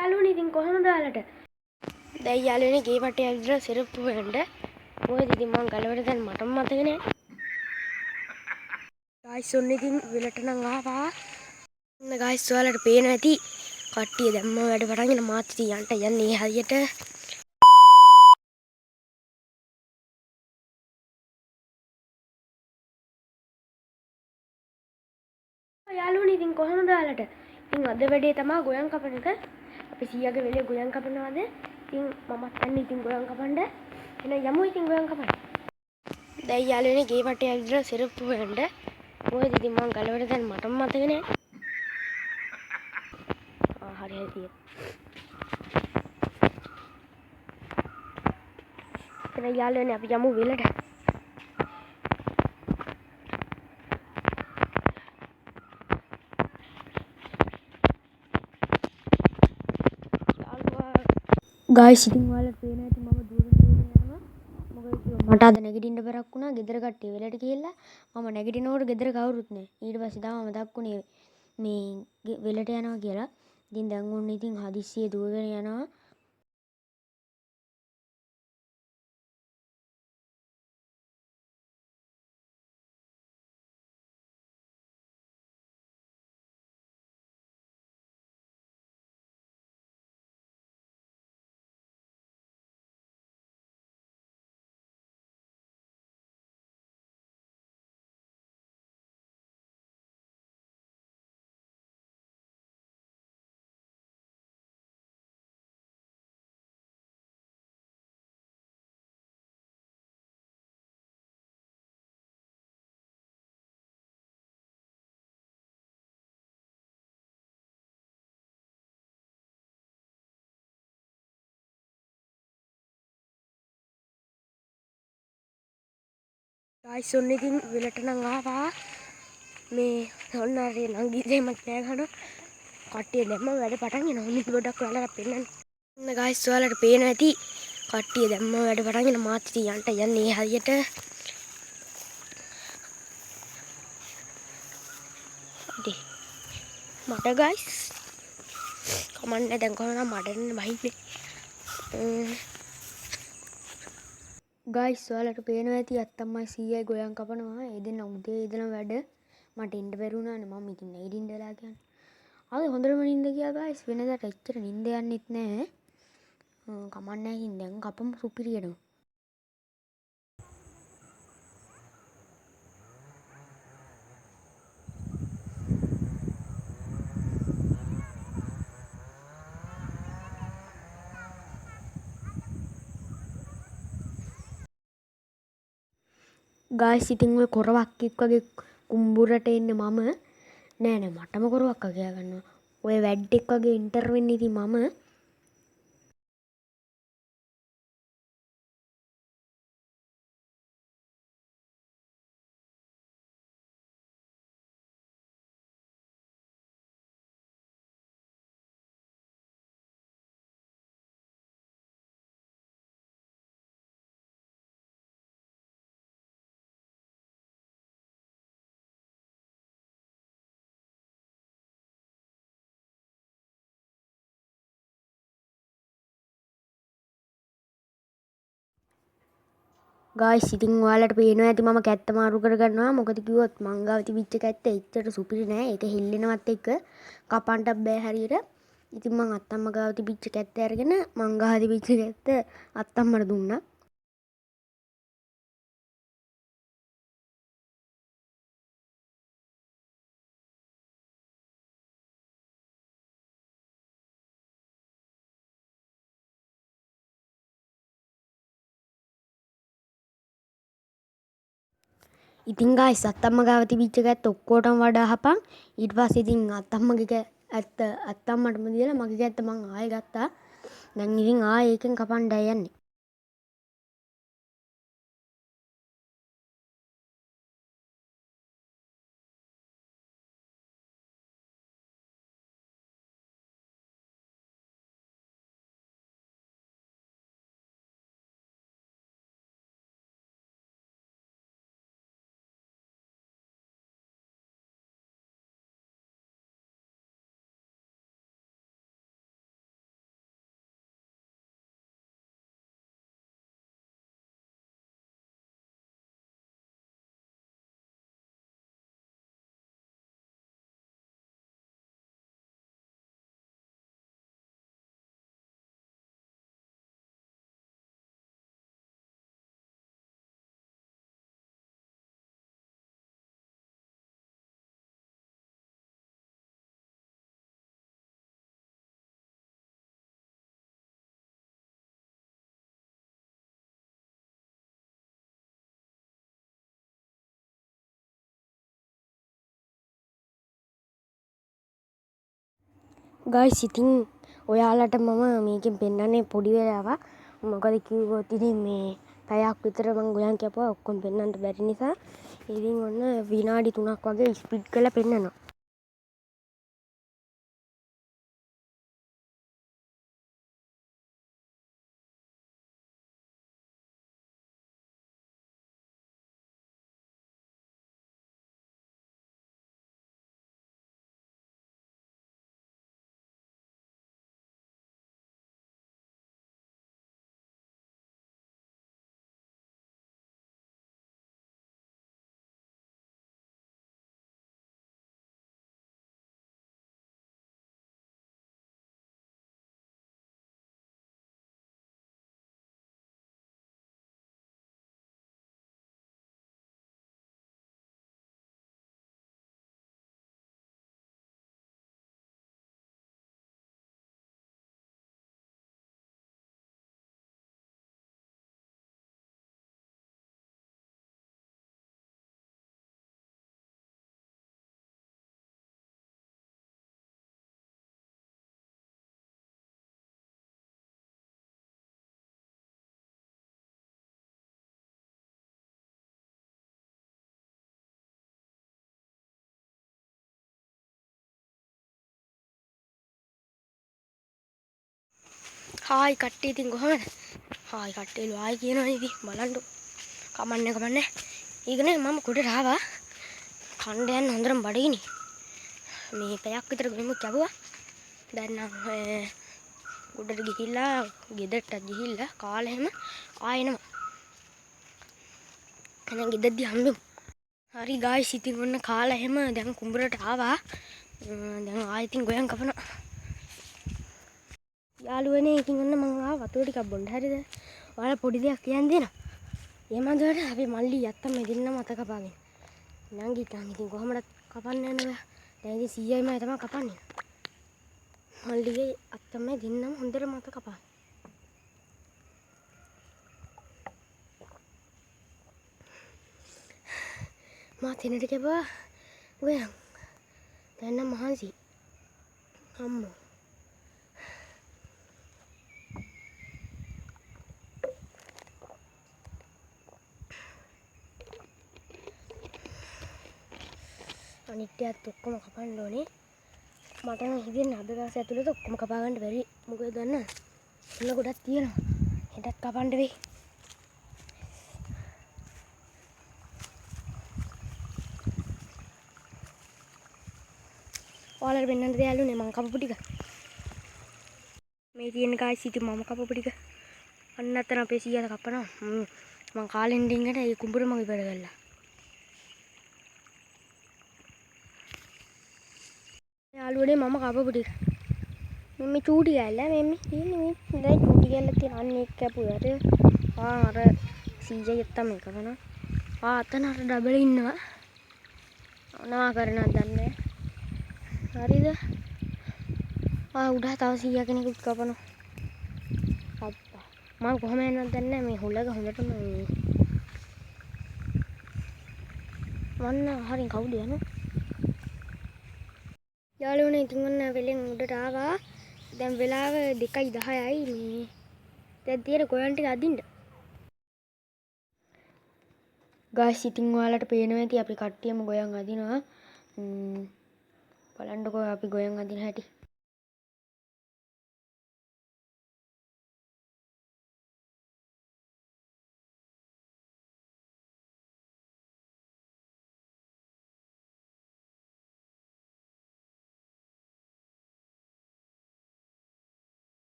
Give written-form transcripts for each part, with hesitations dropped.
යාළුවනේ ඉතින් කොහමද ඔයාලට? දැන් යාළුවනේ ගේ වටේ ඇවිදලා සෙරප්පු හොයන්න. මොකද ඉතින් මං ගලවලා දැන් මටම මතක නෑ. ගායිස් ඔන්න ඉතින් වෙලට නම් ආවා. ඔන්න ගායිස් ඔයාලට පේනවා ඇති. කට්ටිය දැම්ම වැඩ පටන් ගෙන මාත් ඉතින් යන්නේ හරියට. යාළුවනේ ඉතින් කොහමද ඔයාලට? ඉතින් අද වැඩේ තමයි ගොයන් කපන එක. අපි සීයාගේ වෙලේ ගොයන් කපනවාද? ඉතින් මමත් යන්නේ ඉතින් ගොයන් කපන්න. එහෙනම් යමු ඉතින් ගොයන් කපන්න. දැන් යාළුවනේ ගේ වටේ ඇවිදලා සෙරප්පු හොයන්න. මොකද ඉතින් මං ගලවලා දැන් මටම මතක නෑ. හරි තියෙනවා. එහෙනම් යාළුවනේ අපි යමු වෙලට. ගායිස් ඉතින් ඔයාලට පේනවා ඇති මම දුවගෙන යනවා. මොකද මට අද නැගිටින්න බැරක් වුණා. ගෙදර කට්ටිය වෙලට ගිහිල්ලා මම නැගිටිනකොට ගෙදර කවුරුත් නැහැ. ඊට පස්සේ තමයි මතක් වුණේ මේ වෙලට යනවා කියලා. ඉතින් දැන් ඔන්න ඉතින් හදිස්සියේ දුවගෙන යනවා. ගායිස් ඔන්න ඉතින් වෙලට නම් ආවා. මේ ඔන්න හරි නංගිදේ මට නෑ ගන්න. කට්ටිය දැම්ම වැඩ පටන් ගෙන ඔන්න පොඩක් ඔයාලට පෙන්නන්න. ඔන්න ගායිස් ඔයාලට පේනවා ඇති. කට්ටිය දැම්ම වැඩ පටන් ගෙන මාත් ඉතින් යන්නේ හරියට. මට ගයිස් කමන්න දැන් කොහොමද මඩන්න බහින්නේ ගයිස් ඔයාලට පේනවා ඇති අත්තම්මයි සීයයි ගොයන් කපනවා ඒ දෙන්න උදේ ඉඳලා වැඩ මට ඉන්න බැරුණානේ මම ඉතින් නැගිටින්න වෙලා කියන්නේ අද හොඳටම නිින්ද ගියා ගයිස් වෙනදාට එච්චර නිින්ද යන්නෙත් නැහැ කමන්නේ ඉතින් දැන් කපමු සුපිරියටම ගායිස් ඉතින් ඔය කොරවක් එක් වගේ කුඹුරට එන්නේ මම නෑ නෑ මටම කොරවක් අගයා ගන්නවා ඔය වැඩ් එක් වගේ ඉන්ටර් වෙන්නේ ඉතින් මම ගායිස් ඉතින් ඔයාලට පේනවා ඇති මම කැත්ත මාරු කරගන්නවා මොකද කිව්වොත් මං ගාව තිබිච්ච කැත්ත එච්චර සුපිරි නෑ ඒක හෙල්ලෙනවත් එක්ක කපන්නත් බෑ හරියට ඉතින් මං අත්තම්ම ගාව තිබිච්ච කැත්ත අරගෙන මං ගාව තිබිච්ච කැත්ත අත්තම්මට දුන්නා ඉතින් ගායිස් අත්තම්ම ගාව තිබිච්ච කැත්ත ඔක්කොටම වඩා හපන් ඊට පස්සේ ඉතින් අත්තම්මගේ ඇත්ත අත්තම්මටම දීලා මගේ කැත්ත මං ආයෙ ගත්තා දැන් ඉතින් ආයෙ ඒකෙන් කපන්නයි යන්නේ ගයිස් ඉතින් ඔයාලට මම මේකෙන් පෙන්වන්නේ පොඩි වෙලාවක්. මොකද කිව්වොත් ඉතින් මේ පැයක් විතර මම ගොයන් කැපුවා ඔක්කොම පෙන්වන්න බැරි නිසා. ඉතින් ඔන්න විනාඩි 3ක් වගේ ස්පීඩ් කරලා පෙන්නනවා. හායි කට්ටිය ඉතින් කොහමද? හායි කට්ටියලු ආයි කියනවා ඉතින් බලන්න. කමන්නේ. ඊගනේ මම කුඩට ආවා. කණ්ඩ යන්න හොඳටම බඩගිනි. මේ පැයක් විතර ගෙමුත් කැපුවා. දැන් නම් කුඩට ගිහිල්ලා ගෙදරට ගිහිල්ලා කාලා එහෙම ආයෙනවා. එහෙනම් ගෙදරදී හම්බෙමු. හරි ගායිස් ඉතින් ඔන්න කාලා එහෙම දැන් කුඹරට ආවා. දැන් ආයෙ ඉතින් ගොයන් කපනවා. යාළුවනේ ඉතින් ඔන්න මම ආවා වතුර ටිකක් බොන්න. හරිද? ඔයාලා පොඩි දෙයක් කියන්න දෙනවා. ඒ මන්දට අපි මල්ලි යත්තම දෙන්නම අත කපාගෙන. නංගි ඉතින් කොහමද කපන්න යන්නේ? දැන් ඉතින් 100යි මම තමයි කපන්නේ. මල්ලිගේ අත්තම දෙන්නම හොඳට මත කපාන. මා තැනට කැපුවා. ගොයන්. දැන් නම් මහන්සි. අම්මෝ. අනිත්‍යත් ඔක්කොම කපන්න ඕනේ. මට නම් හිතෙන්නේ අද දවස් ඇතුළත ඔක්කොම කපා ගන්න බැරි. මොකද දන්න? මුල ගොඩක් තියෙනවා. හෙටත් කපන්න වෙයි. ඔයාලට වෙන්නද යාළුවනේ මං කපපු ටික. මේ තියෙන ගායිස් ඉතින් මම කපපු ටික. අන්න අතන අපේ සීයාට කපනවා. මං කාලෙන් ඩින්ගට ඒ කුඹුර මම ඉවර කළා. යාළුවනේ මම කපපු ටික. මේ චූටි කැල්ල මේ තියෙන්නේ මේ දැන් චූටි කැල්ල තියෙන අන්න එක කැපුවාට අර සීජය තමයි කපනවා. අතන අර ඩබල් ඉන්නවා. මොනවා කරනවද දන්නේ නැහැ. හරිද? උඩ තව 100 කෙනෙකුත් කපනවා. අප්පා. මම කොහම යනවද දන්නේ නැහැ මේ හුලක හොඳටම මේ. වන්න හරින් කවුද යන්නේ? යාළුවනේ ඉතින් ඔන්න වෙලෙන් උඩට ආවා. දැන් වෙලාව 2:10යි මේ. දැන් තියෙන ගොයන් ටික අදින්න. ගායිස් ඉතින් ඔයාලට පේනවා ඇති අපි කට්ටියම ගොයන් අදිනවා. බලන්නකෝ අපි ගොයන් අදින හැටි.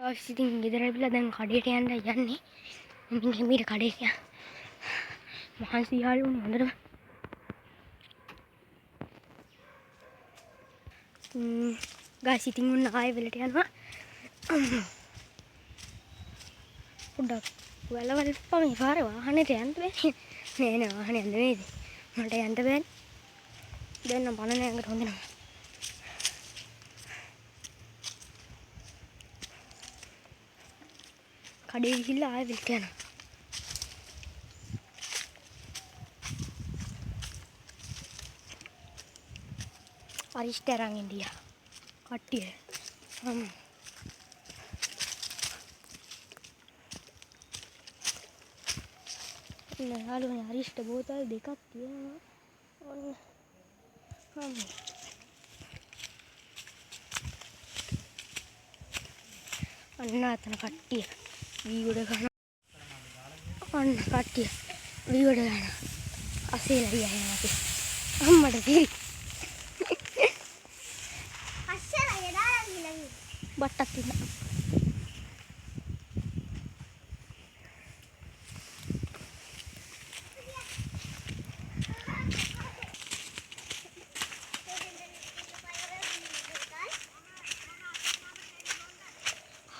ඉතින් ගෙදර ඇවිල්ලා දැන් කඩේට යන්න යන්නේ. මින් හිමීට කඩේට යන්න. මහන්සි යාළුවනේ හොඳටම. ගායිස් ඉතින් උන්න ආයෙ වෙලට යනවා. පොඩ්ඩක් වැලවල් පම ඉපාරේ වාහනේට යන්න බැහැ. නෑ වාහනේ යන්න වේද. මට යන්න බැහැ. දැන් නම් බලන්නේ යන්න හොඳ නෑ. කඩේ ගිහිල්ලා ආයෙ වෙලට යනවා. අරිෂ්ට අරන් ඉන්දියා කට්ටිය යාළුවනේ අරිෂ්ට බෝතල් දෙකක් තියෙනවා ඔන්න අන්න අතන කට්ටිය වීගොඩ ගන්න අන්න කට්ටිය වීගොඩ ගන්න අසේලා යනවා අපි අම්මට දිරි බට්ටක් තිබ්බා.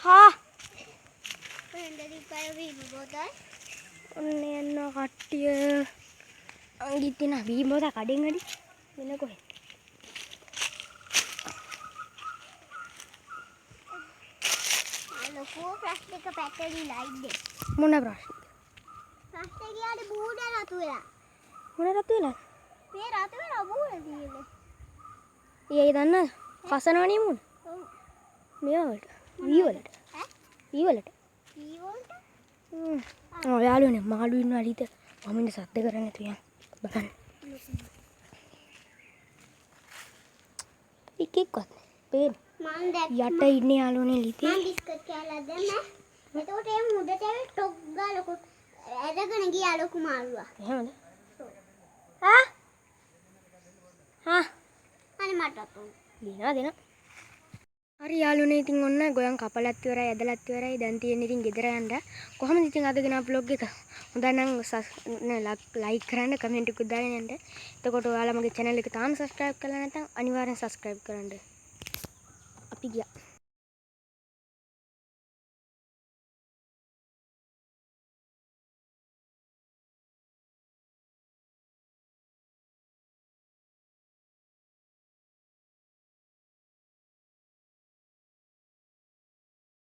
හා ඔන්න යන කට්ටිය අංගිත් තියන වී බෝතල් කඩෙන් අඩි වෙන කොහෙද ලොකු ප්ලාස්ටික් පැටලිලා ඉන්නේ. මොන ප්‍රශ්න? ප්ලාස්ටික් ගියාට බූඩ රතු වෙලා. මොන රතු වෙලා? මේ රතු වෙලා බූඩ තියෙන්නේ. ඊයේ දන්න කසනවනේ මුන්. ඔව්. මේ වලට. වී වලට. ඈ? වී වලට. වී වලට? යාළුවනේ මාළු ඉන්නවා ඊට මම ඉන්න සද්ද කරන්නේ නැතු යන් බලන්න. එකෙක්වත් පේන. මම දැක්ක යට ඉන්නේ යාළුවනේ ලිතේ. මම බිස්කට් කෑල්ලක් දැම්මා. එතකොට ඒ මුඩට ඇවිත් ටොක් ගාලා ලොකු ඇදගෙන ගියා ලොකු මාළුවා. එහෙමද? ආ? හා අනේ මටත් උන්. දිනා දෙන. හරි යාළුවනේ ඉතින් ඔන්න ගොයන් කපලත් ඉවරයි ඇදලත් ඉවරයි දැන් තියෙන්නේ ඉතින් ගෙදර යන්න. කොහොමද ඉතින් අද ගෙන vlog එක? හොඳයි නම් ලයික් කරන්න කමෙන්ට් එකක් දාගෙන යන්න. එතකොට ඔයාලා මගේ channel එක තාම subscribe කරලා නැත්නම් අනිවාර්යෙන් subscribe කරන්න. අපි ගියා.